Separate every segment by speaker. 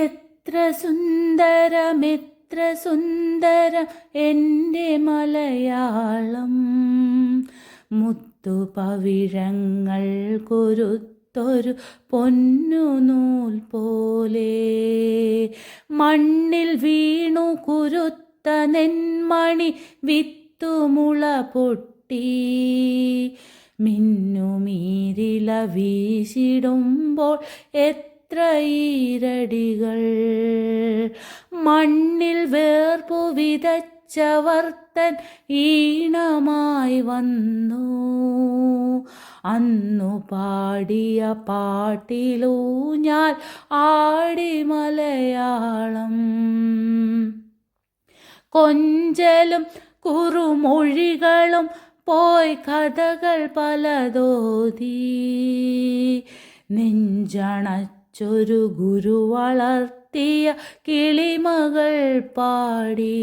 Speaker 1: എത്ര സുന്ദരമെത്ര സുന്ദരം എൻ്റെ മലയാളം, മുത്തുപവിഴങ്ങൾ കൊരുത്തൊരു പൊന്നുനൂൽ പോലെ, മണ്ണിൽ വീണു കുരുത്ത നെന്മണി വിത്തുമുള പൊട്ടി, മിന്നുമീരില വീശിടുമ്പോൾ എത്ര ഈരടികൾ, മണ്ണിൽ വേർപ്പു വിതച്ചവർത്തൻ ഈണമായി വന്നു, അന്നു പാടിയ പാട്ടിലൂഞ്ഞാൽ ആടി മലയാളം. കൊഞ്ചലും കുറുമൊഴികളും പോയി കഥകൾ പലതോതി, നെഞ്ചണച്ചൊരു ഗുരു വളർത്തിയ കിളിമകൾ പാടി,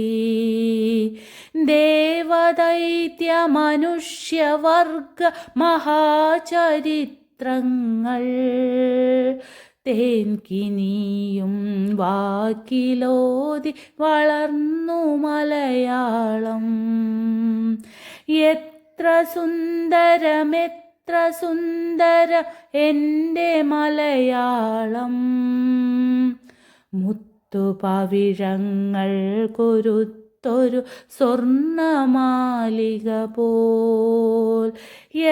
Speaker 1: ദേവദൈത്യ മനുഷ്യവർഗ മഹാചരിത്രങ്ങൾ തേൻകിനിയും വാക്കിലോതി വളർന്നു മലയാളം. എത്ര സുന്ദരമെത്ര സുന്ദരം എൻ്റെ മലയാളം, മുത്തുപവിഴങ്ങൾ കൊരുത്തൊരു സ്വർണ്ണമാലിക പോൽ.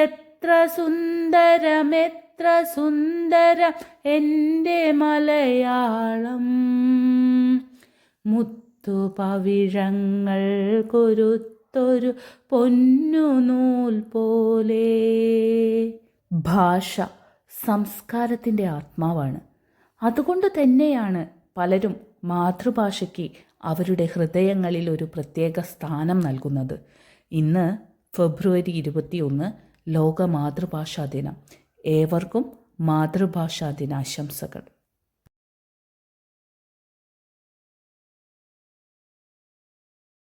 Speaker 1: എത്ര സുന്ദരമെത്ര സുന്ദരം എൻ്റെ മലയാളം, മുത്തുപവിഴങ്ങൾ കൊരുത്തൊരു പൊന്നുനൂൽ പോലെ. ഭാഷ സംസ്കാരത്തിൻ്റെ ആത്മാവാണ്. അതുകൊണ്ട് തന്നെയാണ് പലരും മാതൃഭാഷയ്ക്ക് അവരുടെ ഹൃദയങ്ങളിൽ ഒരു പ്രത്യേക സ്ഥാനം നൽകുന്നത്. ഇന്ന് ഫെബ്രുവരി 21 ലോക മാതൃഭാഷാ ദിനം. ഏവർക്കും മാതൃഭാഷാ ദിനാശംസകൾ.